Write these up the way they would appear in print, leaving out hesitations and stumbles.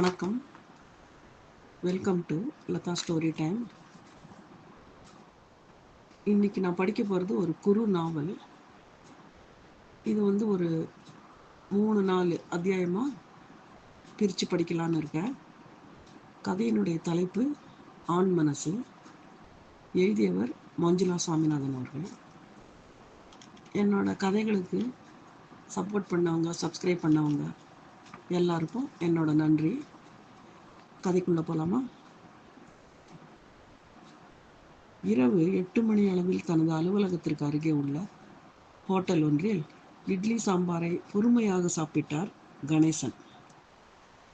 வணக்கம். Welcome to Latha story time. இன்னைக்கு நான் படிக்க போகிறது ஒரு குறு நாவல். இது ஒரு 3-4 அத்தியாயமாக பிரித்து படிக்கலான்னு இருக்கேன். கதையினுடைய தலைப்பு ஆண் மனசு. எழுதியவர் மஞ்சுளா சாமிநாதன் அவர்கள். என்னோட கதைகளுக்கு சப்போர்ட் பண்ணவங்க, சப்ஸ்கிரைப் பண்ணவங்க எல்லாருக்கும் என்னோட நன்றி. கதைக்குள்ளே போகலாமா? இரவு 8 மணி அளவில் தனது அலுவலகத்திற்கு அருகே உள்ள ஹோட்டல் ஒன்றில் இட்லி சாம்பாரை பொறுமையாக சாப்பிட்டார் கணேசன்.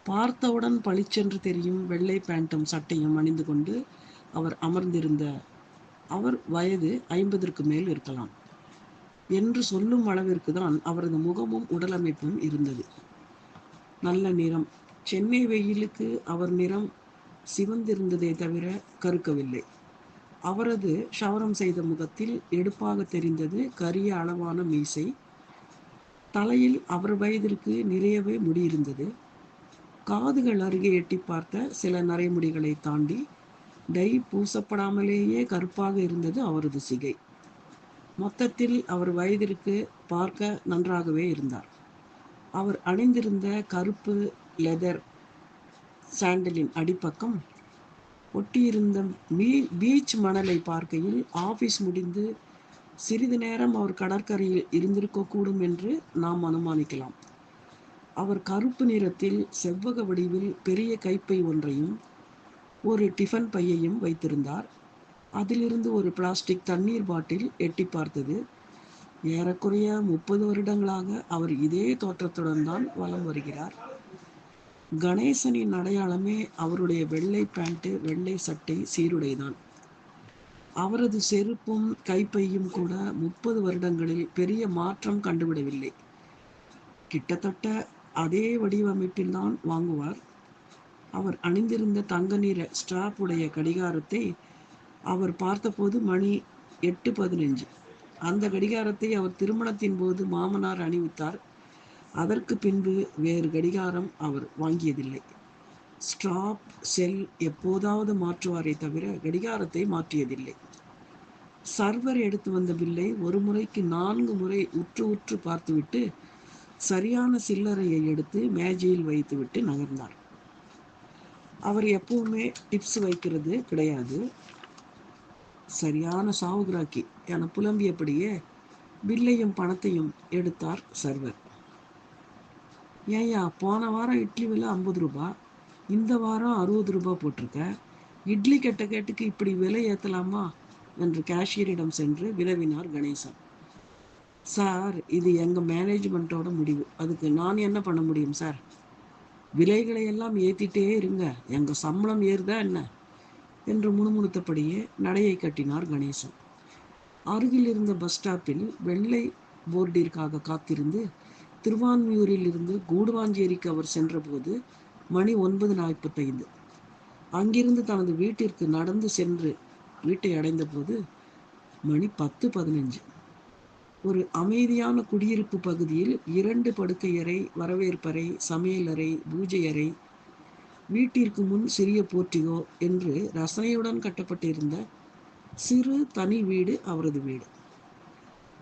பார்த்தவுடன் பளிச்சென்று தெரியும் வெள்ளை பேண்ட்டும் சட்டையும் அணிந்து கொண்டு அவர் அமர்ந்திருந்த அவர் வயது 50ற்கு மேல் இருக்கலாம் என்று சொல்லும் அளவிற்கு தான் அவரது முகமும் உடலமைப்பும் இருந்தது. நல்ல நிறம். சென்னை வெயிலுக்கு அவர் நிறம் சிவந்திருந்ததே தவிர கருக்கவில்லை. அவரது ஷவரம் செய்த முகத்தில் எடுப்பாக தெரிந்தது கரிய அளவான மீசை. தலையில் அவர் வயதிற்கு நிறையவே முடியிருந்தது. காதுகள் அருகே எட்டி பார்த்த சில நரைமுடிகளை தாண்டி டை பூசப்படாமலேயே கருப்பாக இருந்தது அவரது சிகை. மொத்தத்தில் அவர் வயதிற்கு பார்க்க நன்றாகவே இருந்தார். அவர் அணிந்திருந்த கருப்பு லெதர் சாண்டலின் அடிப்பக்கம் ஒட்டியிருந்த பீச் மணலை பார்க்கையில் ஆபீஸ் முடிந்து சிறிது நேரம் அவர் கடற்கரையில் இருந்திருக்கக்கூடும் என்று நாம் அனுமானிக்கலாம். அவர் கருப்பு நிறத்தில் செவ்வக வடிவில் பெரிய கைப்பை ஒன்றையும் ஒரு டிஃபன் பையையும் வைத்திருந்தார். அதிலிருந்து ஒரு பிளாஸ்டிக் தண்ணீர் பாட்டில் எட்டி பார்த்தது. ஏறக்குறைய 30 வருடங்களாக அவர் இதே தோற்றத்துடன் தான் வலம் வருகிறார். கணேசனின் அடையாளமே அவருடைய வெள்ளை பேண்ட், வெள்ளை சட்டை, சீருடைதான். அவரது செருப்பும் கைப்பையும் கூட 30 வருடங்களில் பெரிய மாற்றம் கண்டுவிடவில்லை. கிட்டத்தட்ட அதே வடிவமைப்பில் தான் வாங்குவார். அவர் அணிந்திருந்த தங்க நிற ஸ்ட்ராப் உடைய கடிகாரத்தை அவர் பார்த்தபோது மணி 8:15. அந்த கடிகாரத்தை அவர் திருமணத்தின் போது மாமனார் அணிவித்தார். அதற்கு பின்பு வேறு கடிகாரம் அவர் வாங்கியதில்லை. ஸ்ட்ராப், செல் எப்போதாவது மாற்றுவாரை தவிர கடிகாரத்தை மாற்றியதில்லை. சர்வர் எடுத்து வந்த பில்லை ஒரு முறைக்கு 4 முறை உற்று உற்று பார்த்துவிட்டு சரியான சில்லறையை எடுத்து மேஜையில் வைத்துவிட்டு நகர்ந்தார். அவர் எப்பவுமே டிப்ஸ் வைக்கிறது கிடையாது. சரியான சாவுகிராக்கி என புலம்பியபடியே பில்லையும் பணத்தையும் எடுத்தார் சர்வர். ஏய்யா, போன வாரம் இட்லி விலை 50 ரூபா, இந்த வாரம் 60 ரூபா போட்டிருக்க. இட்லி கெட்ட கேட்டுக்கு இப்படி விலை ஏற்றலாமா என்று கேஷியரிடம் சென்று வினவினார் கணேசன். சார், இது எங்கள் மேனேஜ்மெண்ட்டோட முடிவு. அதுக்கு நான் என்ன பண்ண முடியும் சார்? விலைகளை எல்லாம் ஏற்றிட்டே இருங்க, எங்கள் சம்பளம் ஏறுதா என்ன என்று முணுமுணுத்தபடியே நடையை கட்டினார் கணேசன். அருகில் இருந்த பஸ் ஸ்டாப்பில் வெள்ளை போர்டிற்காக காத்திருந்து திருவான்மியூரில் இருந்து கூடுவாஞ்சேரிக்கு அவர் சென்றபோது மணி 9:45. அங்கிருந்து தனது வீட்டிற்கு நடந்து சென்று வீட்டை அடைந்த போது மணி 10:15. ஒரு அமைதியான குடியிருப்பு பகுதியில் 2 படுக்கையறை, வரவேற்பறை, சமையலறை, பூஜை அறை, வீட்டிற்கு முன் சிறிய போர்ட்டிகோ என்று ரசனையுடன் கட்டப்பட்டிருந்த சிறு தனி வீடு அவரது வீடு.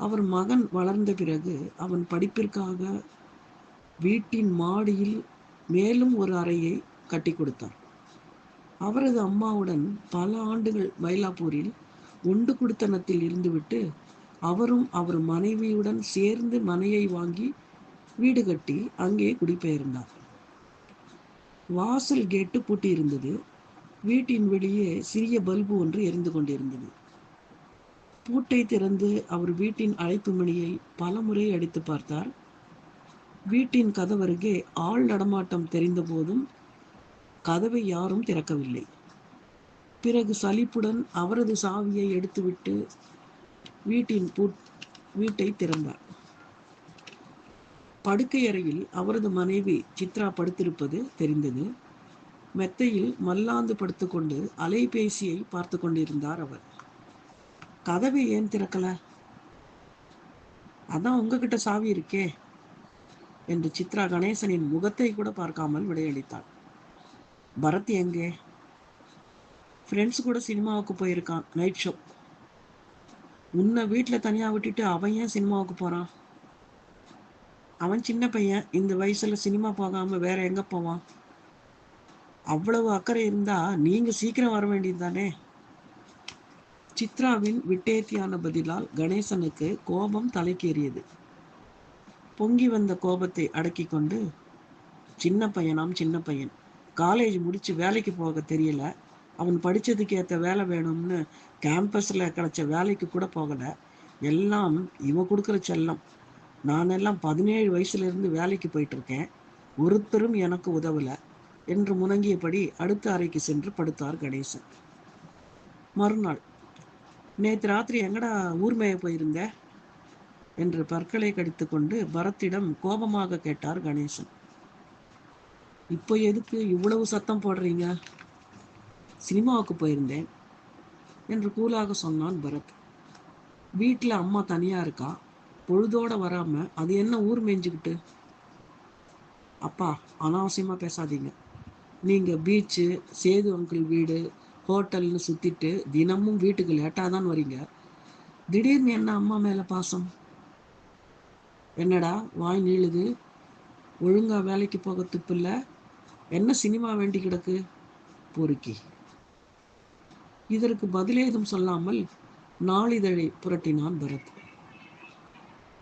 அவர் மகன் வளர்ந்த பிறகு அவன் படிப்பிற்காக வீட்டின் மாடியில் மேலும் ஒரு அறையை கட்டி கொடுத்தார். அவரது அம்மாவுடன் பல ஆண்டுகள் மயிலாப்பூரில் ஒண்டு குடித்தனத்தில் இருந்துவிட்டு அவரும் அவர் மனைவியுடன் சேர்ந்து மனையை வாங்கி வீடு கட்டி அங்கே குடிபெயர்ந்தார். வாசல் கேட்டு பூட்டியிருந்தது. வீட்டின் வெளியே சிறிய பல்பு ஒன்று எரிந்து கொண்டிருந்தது. பூட்டை திறந்து அவர் வீட்டின் அழைப்பு மணியை பல முறை அடித்து பார்த்தார். வீட்டின் கதவருகே ஆள் நடமாட்டம் தெரிந்த போதும் கதவை யாரும் திறக்கவில்லை. பிறகு சலிப்புடன் அவரது சாவியை எடுத்துவிட்டு வீட்டை திறந்தார். படுக்கையறையில் அவரது மனைவி சித்ரா படுத்திருப்பது தெரிந்தது. மெத்தையில் மல்லாந்து படுத்துக்கொண்டு அலைபேசியை பார்த்து கொண்டிருந்தார் அவர். கதவை ஏன் திறக்கல? அதான் உங்ககிட்ட சாவி இருக்கே என்று சித்ரா கணேசனின் முகத்தை கூட பார்க்காமல் விடையளித்தாள். பரத் எங்கே? ஃப்ரெண்ட்ஸ் கூட சினிமாவுக்கு போயிருக்கான், நைட் ஷோ. உன்னை வீட்டில் தனியாக விட்டுட்டு அவன் ஏன் சினிமாவுக்கு போகிறான்? அவன் சின்ன பையன், இந்த வயசுல சினிமா போகாமல் வேற எங்கே போவான்? அவ்வளவு அக்கறை இருந்தா நீங்க சீக்கிரம் வர வேண்டியது தானே? சித்ராவின் விட்டேத்தியான பதிலால் கணேசனுக்கு கோபம் தலைக்கேறியது. பொங்கி வந்த கோபத்தை அடக்கி கொண்டு, சின்ன பையனாம் சின்ன பையன், காலேஜ் முடிச்சு வேலைக்கு போக தெரியல, அவன் படிச்சதுக்கு ஏற்ற வேலை வேணும்னு கேம்பஸ்ல கிடைச்ச வேலைக்கு கூட போகல, எல்லாம் இவன் கொடுக்குற செல்லம். நானெல்லாம் 17 வயசுல இருந்து வேலைக்கு போயிட்டு இருக்கேன், ஒருத்தரும் எனக்கு உதவல என்று முணங்கியபடி அடுத்த அறைக்கு சென்று படுத்தார் கணேசன். மறுநாள், நேற்று ராத்திரி எங்கடா ஊர்மேய போயிருந்த என்று பற்களை கடித்து கொண்டு பரத்திடம் கோபமாக கேட்டார் கணேசன். இப்போ எதுக்கு இவ்வளவு சத்தம் போடுறீங்க? சினிமாவுக்கு போயிருந்தேன் என்று கூலாக சொன்னான் பரத். வீட்டில் அம்மா தனியா இருக்கா, பொழுதோட வராம அது என்ன ஊர் மேய்ஞ்சுக்கிட்டு? அப்பா, அனாவசியமா பேசாதீங்க. நீங்க பீச்சு, சேது அங்கிள் வீடு, ஹோட்டல்னு சுத்திட்டு தினமும் வீட்டுக்கு லேட்டாதான் வரீங்க. திடீர்னு என்ன அம்மா மேல பாசம்? என்னடா வாய் நீளுது? ஒழுங்கா வேலைக்கு போக துப்பில்ல, என்ன சினிமா வேண்டி கிடக்கு? பொறுக்கி. இதற்கு பதிலேதும் சொல்லாமல் நாளிதழை புரட்டினான் பரத்.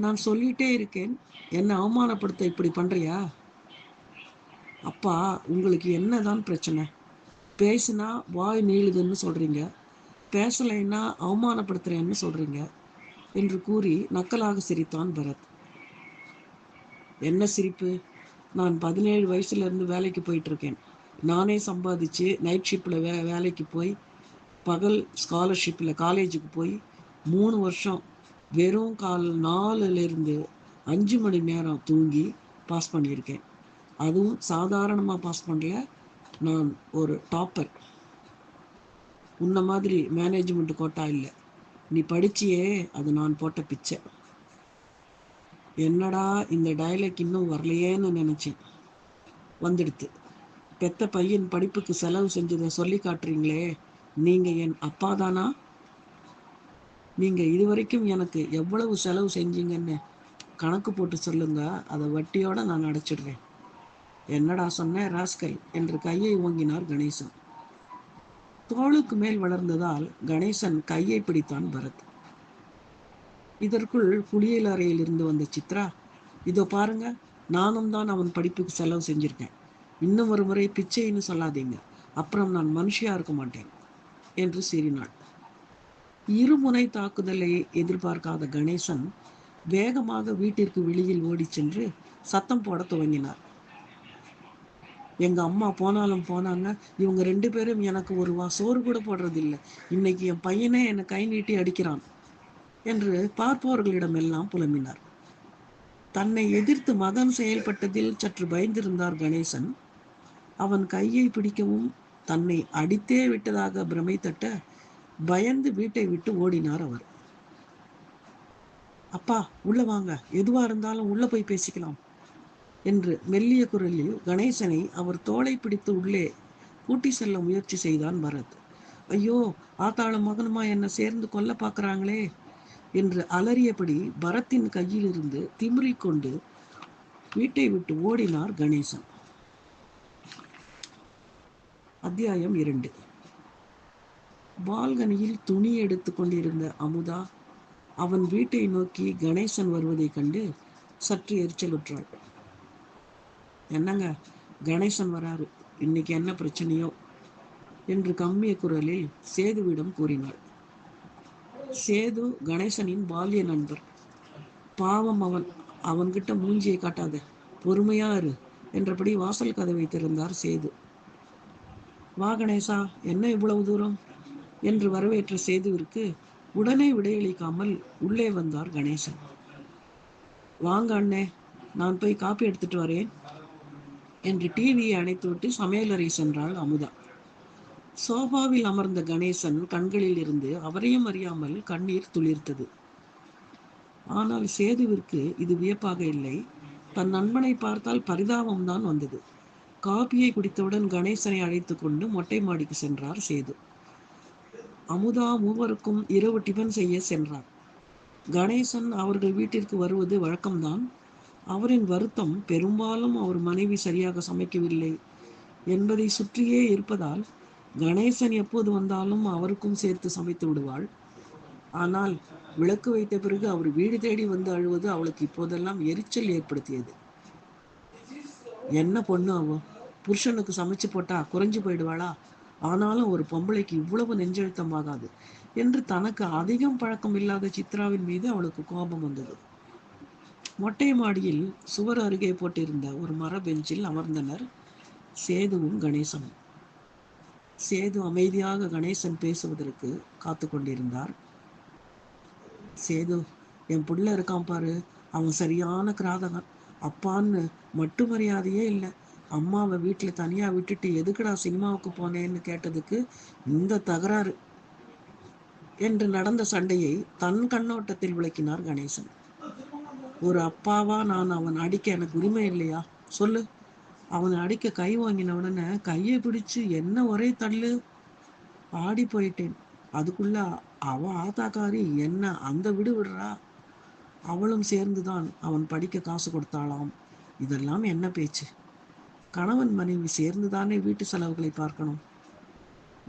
நான் சொல்லிட்டே இருக்கேன், என்ன அவமானப்படுத்த இப்படி பண்றியா? அப்பா, உங்களுக்கு என்னதான் பிரச்சனை? பேசுனா வாய் நீளுதுன்னு சொல்றீங்க, பேசலைன்னா அவமானப்படுத்துறேன்னு சொல்றீங்க என்று கூறி நக்கலாக சிரித்தான் பரத். என்ன சிரிப்பு? நான் 17 வயசுல இருந்து வேலைக்கு போயிட்டு இருக்கேன். நானே சம்பாதிச்சு நைட் ஷிப்ல வேலைக்கு போய், பகல் ஸ்காலர்ஷிப்ல காலேஜுக்கு போய் 3 வருஷம் வெறும் 4லிருந்து 5 மணி நேரம் தூங்கி பாஸ் பண்ணியிருக்கேன். அதுவும் சாதாரணமாக பாஸ் பண்ணல, நான் ஒரு டாப்பர். உன்ன மாதிரி மேனேஜ்மெண்ட் கோட்டா இல்லை. நீ படிச்சியே, அது நான் போட்ட பிச்சை. என்னடா இந்த டயலாக் இன்னும் வரலையேன்னு நினைச்சேன். வந்துடுத்து. பெத்த பையன் படிப்புக்கு செலவு செஞ்சதை சொல்லி காட்டுறீங்களே, நீங்க என் அப்பா தானா? நீங்க இதுவரைக்கும் எனக்கு எவ்வளவு செலவு செஞ்சீங்கன்னு கணக்கு போட்டு சொல்லுங்க, அதை வட்டியோட நான் அடைச்சிடுறேன். என்னடா சொன்ன ராஸ்கல் என்று கையை ஓங்கினார் கணேசன். தோளுக்கு மேல் வளர்ந்ததால் கணேசன் கையை பிடித்தான் பரத். இதற்குள் குளியல் அறையில் இருந்து வந்த சித்ரா, இதோ பாருங்க, நானும் தான் அவன் படிப்புக்கு செலவு செஞ்சிருக்கேன். இன்னும் ஒரு முறை பிச்சைன்னு சொல்லாதீங்க, அப்புறம் நான் மனுஷியா இருக்க மாட்டேன் என்று சீறினாள். இருமுனை தாக்குதலை எதிர்பார்க்காத கணேசன் வேகமாக வீட்டிற்கு வெளியில் ஓடி சென்று சத்தம் போட துவங்கினார். எங்க அம்மா போனாலும் போனாங்க, இவங்க 2 பேரும் எனக்கு ஒரு சோறு கூட போடுறதில்லை. இன்னைக்கு என் பையனே என்னை கை நீட்டி அடிக்கிறான் என்று பார்ப்பவர்களிடமெல்லாம் புலம்பினார். தன்னை எதிர்த்து மகன் செயல்பட்டதில் சற்று பயந்திருந்தார் கணேசன். அவன் கையை பிடிக்கவும் தன்னை அடித்தே விட்டதாக பிரமை தட்ட பயந்து வீட்டை விட்டு ஓடினார் அவர். அப்பா, உள்ள வாங்க, எதுவா இருந்தாலும் உள்ள போய் பேசிக்கலாம் என்று மெல்லிய குரலில் கணேசனை அவர் தோளை பிடித்து உள்ளே கூட்டி செல்ல முயற்சி செய்தான் பரத். ஐயோ, ஆத்தாளும் மகனுமா என்ன சேர்ந்து கொல்ல பார்க்கறாங்களே என்று அலறியபடி பரத்தின் கையிலிருந்து திமிரிக்கொண்டு வீட்டை விட்டு ஓடினார் கணேசன். அத்தியாயம் 2. பால்கனியில் துணி எடுத்து கொண்டிருந்த அமுதா அவன் வீட்டை நோக்கி கணேசன் வருவதைக் கண்டு சற்று எரிச்சலுற்றாள். என்னங்க, கணேசன் வராரு, இன்னைக்கு என்ன பிரச்சனையோ என்று கம்மிய குரலில் சேதுவிடம் கூறினாள். சேது கணேசனின் பால்ய நண்பர். பாவம் அவன், அவன்கிட்ட மூஞ்சியை காட்டாத, பொறுமையா இரு என்றபடி வாசல் கதவை திறந்தார் சேது. வா கணேசா, என்ன இவ்வளவு தூரம் என்று வரவேற்ற சேதுவிற்கு உடனே விடையளிக்காமல் உள்ளே வந்தார் கணேசன். வாங்க அண்ணே, நான் போய் காப்பி எடுத்துட்டு வரேன் என்று டிவியை அணைத்துவிட்டு சமையலறை சென்றாள் அமுதா. சோபாவில் அமர்ந்த கணேசன் கண்களில் இருந்து அவரையும் அறியாமல் கண்ணீர் துளிர்த்தது. ஆனால் சேதுவிற்கு இது வியப்பாக இல்லை. தன் நண்பனை பார்த்தால் பரிதாபம்தான் வந்தது. காபியை குடித்தவுடன் கணேசனை அழைத்து கொண்டு மொட்டை மாடிக்கு சென்றார் சேது. அமுதா மூவருக்கும் இரவு டிபன் செய்ய சென்றார். கணேசன் அவர்கள் வீட்டிற்கு வருவது வழக்கம்தான். அவரின் வருத்தம் பெரும்பாலும் அவர் மனைவி சரியாக சமைக்கவில்லை என்பதை சுற்றியே இருப்பதால் கணேசன் எப்போது வந்தாலும் அவருக்கும் சேர்த்து சமைத்து விடுவாள். ஆனால் விளக்கு வைத்த பிறகு அவர் வீடு தேடி வந்து அழுவது அவளுக்கு இப்போதெல்லாம் எரிச்சல் ஏற்படுத்தியது. என்ன பொண்ணு அவ, புருஷனுக்கு சமைச்சு போட்டா குறைஞ்சு போயிடுவாளா? ஆனாலும் ஒரு பொம்பளைக்கு இவ்வளவு நெஞ்செழுத்தமாகாது என்று தனக்கு அதிகம் பழக்கம் இல்லாத சித்ராவின் மீது அவளுக்கு கோபம் வந்தது. மொட்டை மாடியில் சுவர் அருகே போட்டிருந்த ஒரு மர பெஞ்சில் அமர்ந்தனர் சேதுவும் கணேசனும். சேது அமைதியாக கணேசன் பேசுவதற்கு காத்து கொண்டிருந்தார். சேது, என் புள்ள இருக்கான் பாரு, அவன் சரியான கிராதகன். அப்பான்னு மட்டு மரியாதையே இல்லை. அம்மாவை வீட்டில் தனியாக விட்டுட்டு எதுக்குடா சினிமாவுக்கு போனேன்னு கேட்டதுக்கு இந்த தகராறு என்று நடந்த சண்டையை தன் கண்ணோட்டத்தில் விளக்கினார் கணேசன். ஒரு அப்பாவா நான் அவன் அடிக்க எனக்கு உரிமை இல்லையா? சொல்லு. அவனை அடிக்க கை வாங்கின உடனே கையை பிடிச்சு என்ன ஒரே தள்ளு. ஆடி போயிட்டேன். அதுக்குள்ள அவ ஆத்தாக்காரி என்ன அந்த விடுறா. அவளும் சேர்ந்துதான் அவன் படிக்க காசு கொடுத்தாளாம். இதெல்லாம் என்ன பேச்சு? கணவன் மனைவி சேர்ந்துதானே வீட்டு செலவுகளை பார்க்கணும்.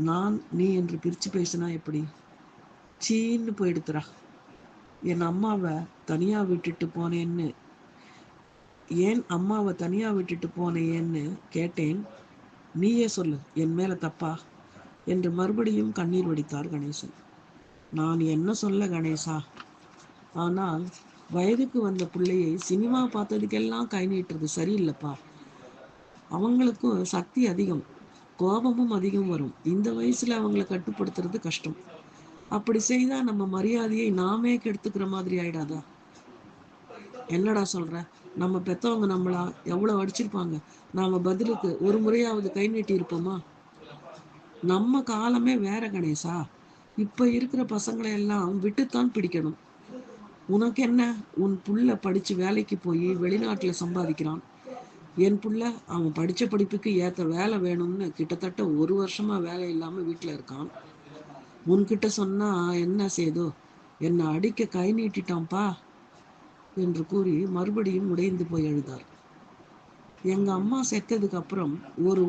நான் நீ என்று பிரிச்சு பேசினா எப்படி? சீன்னு போயிடுத்துறா. என் அம்மாவை தனியா விட்டுட்டு போனேன்னு கேட்டேன். நீயே சொல்லு, என் மேல தப்பா என்று மறுபடியும் கண்ணீர் வடித்தார் கணேசன். நான் என்ன சொல்ல கணேசா, ஆனால் வயதுக்கு வந்த பிள்ளையை சினிமா பார்த்ததுக்கெல்லாம் கை நீட்டுறது சரியில்லைப்பா. அவங்களுக்கும் சக்தி அதிகம், கோபமும் அதிகம் வரும். இந்த வயசுல அவங்கள கட்டுப்படுத்துறது கஷ்டம். அப்படி செய்தா நம்ம மரியாதையை நாமே கெடுத்துக்கிற மாதிரி ஆயிடாதா? என்னடா சொல்ற? நம்ம பெத்தவங்க நம்மளா எவ்வளவு அடிச்சிருப்பாங்க. நாம பதிலுக்கு ஒரு முறையாவது கை நீட்டி இருப்போமா? நம்ம காலமே வேற கணேசா. இப்ப இருக்கிற பசங்களை எல்லாம் விட்டுத்தான் பிடிக்கணும். உனக்கு என்ன, உன் புள்ள படிச்சு வேலைக்கு போய் வெளிநாட்டுல சம்பாதிக்கிறான். என் புள்ள அவன் படிச்ச படிப்புக்கு ஏத்த வேலை வேணும்னு கிட்டத்தட்ட 1 வருஷமா வேலை இல்லாம வீட்டுல இருக்கான். உன்கிட்ட சொன்னா என்ன சேது, என்னை அடிக்க கை நீட்டிட்டான்பா என்று கூறி மறுபடியும் உடைந்து போய் அழுதார். எங்க அம்மா செத்ததுக்கு அப்புறம் ஒரு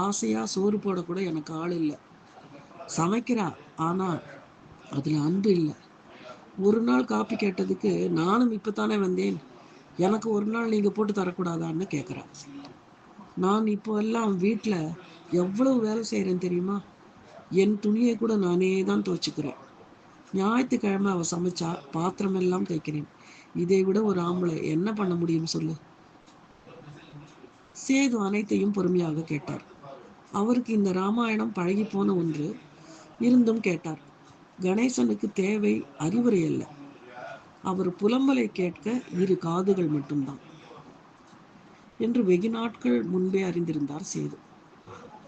ஆசையா சோறு போட கூட எனக்கு ஆள் இல்லை. சமைக்கிறா, ஆனா அதுல அன்பு இல்லை. ஒரு நாள் காப்பி கேட்டதுக்கு நானும் இப்பத்தானே வந்தேன், எனக்கு ஒரு நாள் நீங்க போட்டு தரக்கூடாதான்னு கேட்குறா. நான் இப்போ எல்லாம் வீட்டில் எவ்வளவு வேலை செய்கிறேன் தெரியுமா? என் துணியை கூட நானே தான் துவச்சிக்கிறேன். ஞாயிற்றுக்கிழமை அவ சமைச்சா பாத்திரம் எல்லாம் தைக்கிறேன். இதை விட ஒரு ஆம்பளை என்ன பண்ண முடியும் சொல்லு? சேது அனைத்தையும் பொறுமையாக கேட்டார். அவருக்கு இந்த ராமாயணம் பழகி போன ஒன்று இருந்தும் கேட்டார். கணேசனுக்கு தேவை அறிவுரை அல்ல, அவர் புலம்பலை கேட்க 2 காதுகள் மட்டும்தான் என்று வெகு நாட்கள் முன்பே அறிந்திருந்தார் சேது.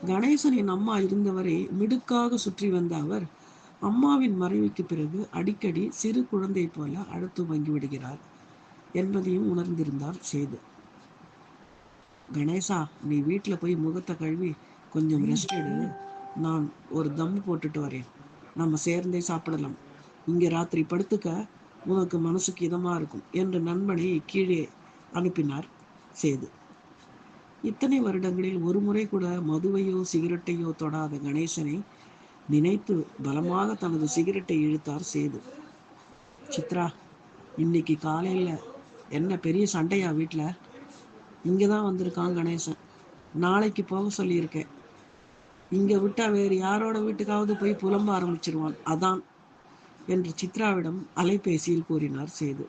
கணேசனின் அம்மா இருந்தவரை மிடுக்காக சுற்றி வந்த அவர் அம்மாவின் மறைவுக்கு பிறகு அடிக்கடி சிறு குழந்தை போல அழுத்து வாங்கி விடுகிறார் என்பதையும் உணர்ந்திருந்தார் சேது. கணேசா, நீ வீட்டில் போய் முகத்தை கழுவி கொஞ்சம் ரெஸ்ட் எடு. நான் ஒரு தம் போட்டுட்டு வரேன். நம்ம சேர்ந்தே சாப்பிடலாம். இங்கே ராத்திரி படுத்துக்க, உனக்கு மனசுக்கு இதமா இருக்கும் என்று நண்பனை கீழே அனுப்பினார் சேது. இத்தனை வருடங்களில் ஒரு முறை கூட மதுவையோ சிகரெட்டையோ தொடாத கணேசனை நினைத்து பலமாக தனது சிகரெட்டை இழுத்தார் சேது. சித்ரா, இன்னைக்கு காலையில என்ன பெரிய சண்டையா வீட்டில்? இங்கதான் வந்திருக்கான் கணேசன். நாளைக்கு போக சொல்லியிருக்கேன். இங்க விட்டா வேறு யாரோட வீட்டுக்காவது போய் புலம்ப ஆரம்பிச்சிருவான், அதான் என்று சித்ராவிடம் அலைபேசியில் கூறினார் சேது.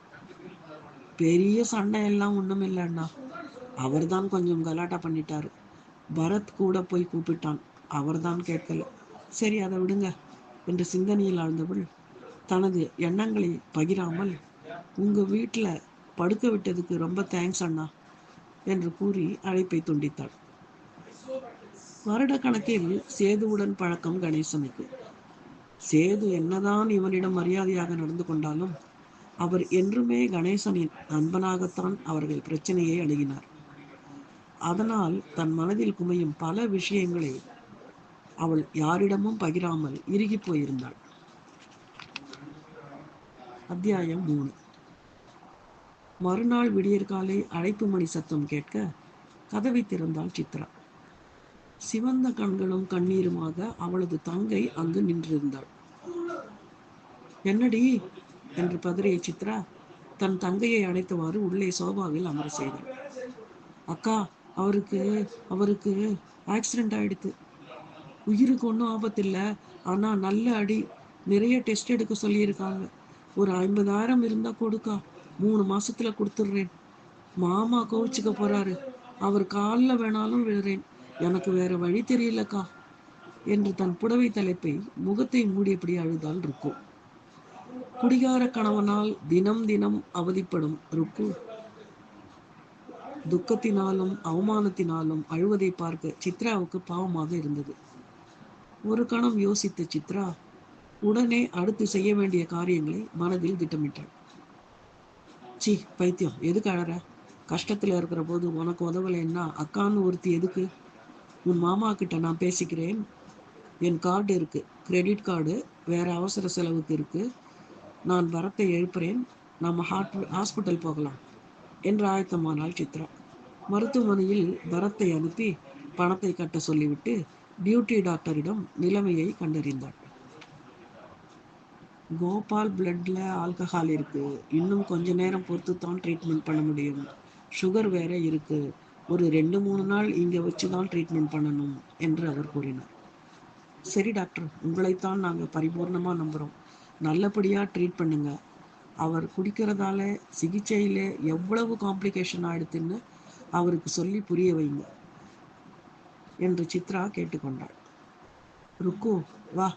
பெரிய சண்டை எல்லாம் ஒண்ணும் இல்லைண்ணா, அவர்தான் கொஞ்சம் கலாட்டா பண்ணிட்டாரு. பரத் கூட போய் கூப்பிட்டான், அவர்தான் கேட்கல. சரி, அதை விடுங்க என்று சிந்தனையில் ஆழ்ந்தவள் தனது எண்ணங்களை பகிராமல், உங்க வீட்டுல படுக்க விட்டதுக்கு ரொம்ப தேங்க்ஸ் அண்ணா என்று கூறி அழைப்பை துண்டித்தாள். வருடக்கணக்கில் சேதுவுடன் பழக்கம் கணேசனுக்கு. சேது என்னதான் இவனிடம் மரியாதையாக நடந்து கொண்டாலும் அவர் என்றுமே கணேசனின் நண்பனாகத்தான் அவர்கள் பிரச்சனையை அணுகினார். அதனால் தன் மனதில் குமையும் பல விஷயங்களை அவள் யாரிடமும் பகிராமல் இறுகி போயிருந்தாள். அத்தியாயம் 3. மறுநாள் விடியற்காலை அழைப்பு மணி சத்தம் கேட்க கதவை திறந்தாள் சித்ரா. சிவந்த கண்களும் கண்ணீருமாக அவளது தங்கை அங்கு நின்றிருந்தாள். என்னடி என்று பதறிய சித்ரா தன் தங்கையை அணைத்தவாறு உள்ளே சோபாவில் அமர செய்தாள். அக்கா, அவருக்கு ஆக்சிடென்ட் ஆயிடுத்து. உயிருக்கு ஒன்றும் ஆபத்தில்லை, ஆனா நல்ல அடி. நிறைய டெஸ்ட் எடுக்க சொல்லியிருக்காங்க. ஒரு 50,000 இருந்தா கொடுக்கா, 3 மாசத்துல கொடுத்துடுறேன். மாமா கோவிச்சுக்க போறாரு. அவர் காலில் வேணாலும் விழுறேன். எனக்கு வேற வழி தெரியலக்கா என்று தன் புடவை தலைப்பை முகத்தை மூடியபடி அழுதாள் ருக்கு. குடிகார கணவனால் தினம் தினம் அவதிப்படும் ருக்கு துக்கத்தினாலும் அவமானத்தினாலும் அழுவதை பார்க்க சித்ராவுக்கு பாவமாக இருந்தது. ஒரு கணம் யோசித்த சித்ரா உடனே அடுத்து செய்ய வேண்டிய காரியங்களை மனதில் திட்டமிட்டாள். சி பைத்தியம், எதுக்கு அழற? கஷ்டத்துல இருக்கிற போது உனக்கு உதவலைன்னா அக்கான்னு ஒருத்தி எதுக்கு? உன் மாமா கிட்ட நான் பேசிக்கிறேன். என் கார்டு இருக்கு, கிரெடிட் கார்டு, வேற அவசர செலவுக்கு இருக்கு. நான் பரத்தை எழுப்புறேன், நம்ம ஹாஸ்பிட்டல் போகலாம் என்று ஆயத்தமானாள் சித்ரா. மருத்துவமனையில் பரத்தை அனுப்பி பணத்தை கட்ட சொல்லிவிட்டு டியூட்டி டாக்டரிடம் நிலைமையை கண்டறிந்தாள். கோபால் பிளட்ல ஆல்கஹால் இருக்கு, இன்னும் கொஞ்ச நேரம் பொறுத்து தான் ட்ரீட்மெண்ட் பண்ண முடியும். சுகர் வேற இருக்கு, ஒரு 2-3 நாள் இங்க வச்சுதான் ட்ரீட்மெண்ட் பண்ணணும் என்று அவர் கூறினார். சரி டாக்டர், உங்களைத்தான் நாங்கள் பரிபூர்ணமா நம்புறோம். நல்லபடியா ட்ரீட் பண்ணுங்க. அவர் குடிக்கிறதால சிகிச்சையில எவ்வளவு காம்ப்ளிகேஷன் ஆயிடுதுன்னு அவருக்கு சொல்லி புரிய வைங்க என்று சித்ரா கேட்டுக்கொண்டாள். ருக்கு, வா,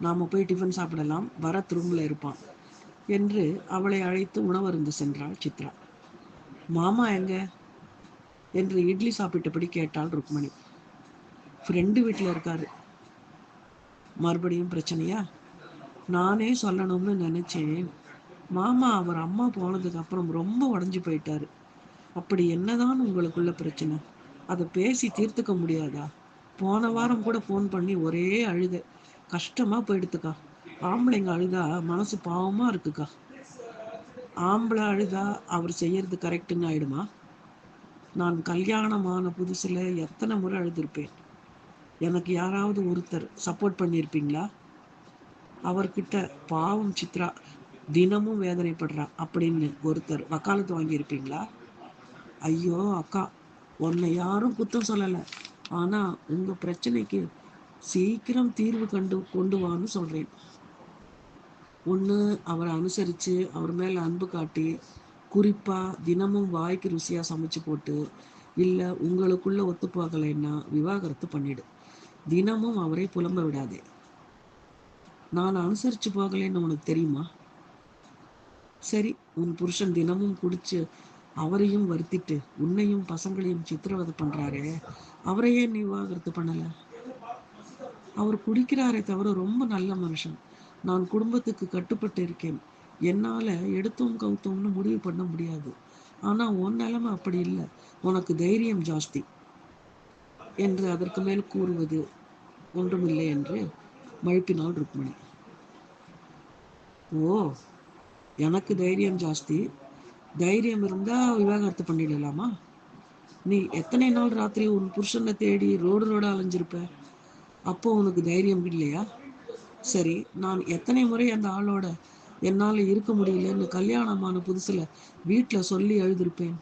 நாம போய் டிஃபன் சாப்பிடலாம், பரத் ரூம்ல இருப்பான் என்று அவளை அழைத்து உணவருந்து சென்றாள் சித்ரா. மாமா எங்க என்று இட்லி சாப்பிட்டபடி கேட்டாள் ருக்மணி. ஃப்ரெண்டு வீட்டில் இருக்காரு. மறுபடியும் பிரச்சனையா? நானே சொல்லணும்னு நினைச்சேன். மாமா அவர் அம்மா போனதுக்கு அப்புறம் ரொம்ப உடஞ்சி போயிட்டாரு. அப்படி என்னதான் உங்களுக்குள்ள பிரச்சனை? அதை பேசி தீர்த்துக்க முடியாதா? போன வாரம் கூட ஃபோன் பண்ணி ஒரே அழுக. கஷ்டமா போயிடுத்துக்கா. ஆம்பளைங்க அழுதா மனசு பாவமா இருக்குக்கா. ஆம்பளை அழுதா அவர் செய்யறது கரெக்டுன்னு ஆயிடுமா? நான் கல்யாணமான புதுசுல எத்தனை முறை அழுதுருப்பேன். எனக்கு யாராவது ஒருத்தர் சப்போர்ட் பண்ணியிருப்பீங்களா? அவர்கிட்ட பாவம் சித்ரா தினமும் வேதனைப்படுறா அப்படின்னு ஒருத்தர் வக்காலத்து வாங்கியிருப்பீங்களா? ஐயோ அக்கா, உன்னை யாரும் குத்தம் சொல்லலை, ஆனா உங்க பிரச்சனைக்கு சீக்கிரம் தீர்வு கொண்டு வான்னு சொல்றேன். ஒன்று அவரை அனுசரித்து அவர் மேலே அன்பு காட்டி, குறிப்பாக தினமும் வாய்க்கு ருசியாக சமைச்சு போட்டு, இல்லை உங்களுக்குள்ள ஒத்து போகலைன்னா விவாகரத்து பண்ணிடு. தினமும் அவரை புலம்ப விடாதே. நான் அனுசரித்து போகலைன்னு உனக்கு தெரியுமா? சரி, உன் புருஷன் தினமும் குடிச்சு அவரையும் வருத்திட்டு உன்னையும் பசங்களையும் சித்திரவதை பண்றாரே, அவரையே நீ விவாகரத்து பண்ணல? அவர் குடிக்கிறாரே தவிர ரொம்ப நல்ல மனுஷன். நான் குடும்பத்துக்கு கட்டுப்பட்டு இருக்கேன். என்னால எடுத்தோம் கவுத்தோம்னு முடிவு பண்ண முடியாது. ஆனா உன் நிலைமை அப்படி இல்லை. உனக்கு தைரியம் ஜாஸ்தி என்று அதற்கு மேல் கூறுவது ஒன்றுமில்லை என்று மழுப்பினாள் ருக்மணி. ஓ, எனக்கு தைரியம் ஜாஸ்தி. தைரியம் இருந்தா விவாகரத்து பண்ணிடலாமா? நீ எத்தனை நாள் ராத்திரி உன் புருஷனை தேடி ரோடு அலைஞ்சிருப்ப. அப்போ உனக்கு தைரியம் இல்லையா? சரி, நான் எத்தனை முறை அந்த ஆளோட என்னால் இருக்க முடியலன்னு கல்யாணமான புதுசுல வீட்டில் சொல்லி எழுதிருப்பேன்.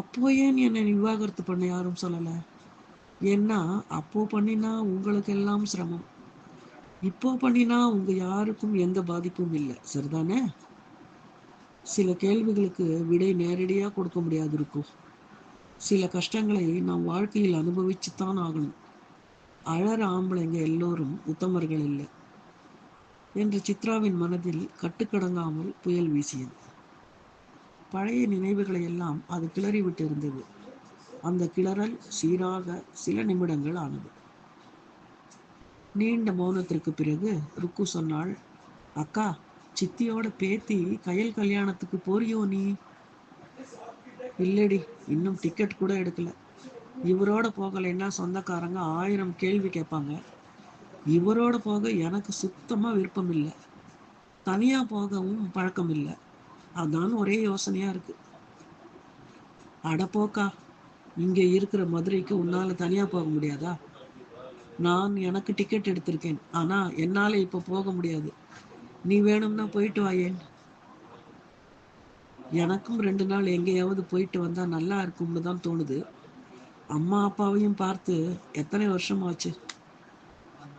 அப்போ ஏன் என்னை விவாகரத்து பண்ண யாரும் சொல்லலை? ஏன்னா அப்போ பண்ணினா உங்களுக்கு எல்லாம் சிரமம், இப்போ பண்ணினா உங்க யாருக்கும் எந்த பாதிப்பும் இல்லை. சரிதானே? சில கேள்விகளுக்கு விடை நேரடியாக கொடுக்க முடியாது இருக்கும். சில கஷ்டங்களை நாம் வாழ்க்கையில் அனுபவிச்சுத்தான் ஆகணும். அழற ஆம்பளைங்க எல்லோரும் உத்தமர்கள் இல்லை என்று சித்ராவின் மனதில் கட்டுக்கடங்காமல் புயல் வீசியது. பழைய நினைவுகளை எல்லாம் அது கிளறிவிட்டு இருந்தது. அந்த கிளறல் சீராக சில நிமிடங்கள் ஆனது. நீண்ட மௌனத்திற்கு பிறகு ருக்கு சொன்னாள், அக்கா, சித்தியோட பேத்தி கயல் கல்யாணத்துக்கு போறியோ நீ? இல்லடி, இன்னும் டிக்கெட் கூட எடுக்கல. இவரோட போகலைன்னா சொந்தக்காரங்க 1000 கேள்வி கேட்பாங்க. இவரோட போக எனக்கு சுத்தமா விருப்பம் இல்லை. தனியா போகவும் பழக்கம் இல்லை. அதான் ஒரே யோசனையா இருக்கு. அட போக்கா, இங்க இருக்கிற மதுரைக்கு உன்னால தனியா போக முடியாதா? நான் எனக்கு டிக்கெட் எடுத்திருக்கேன். ஆனா என்னால இப்ப போக முடியாது. நீ வேணும்னா போயிட்டு வாயேன். எனக்கும் 2 நாள் எங்கேயாவது போயிட்டு வந்தா நல்லா இருக்கும்னு தான் தோணுது. அம்மா அப்பாவையும் பார்த்து எத்தனை வருஷம் ஆச்சு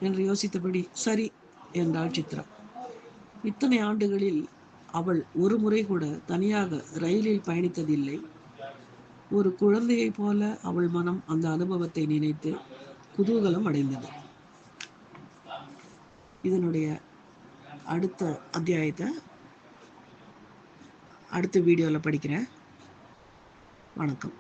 என்று யோசித்தபடி சரி என்றாள் சித்ரா. இத்தனை ஆண்டுகளில் அவள் ஒரு முறை கூட தனியாக ரயிலில் பயணித்ததில்லை. ஒரு குழந்தையைப் போல அவள் மனம் அந்த அனுபவத்தை நினைத்து குதூகலம் அடைந்தது. இதனுடைய அடுத்த அத்தியாயத்தை அடுத்த வீடியோவில் படிக்கிறேன். வணக்கம்.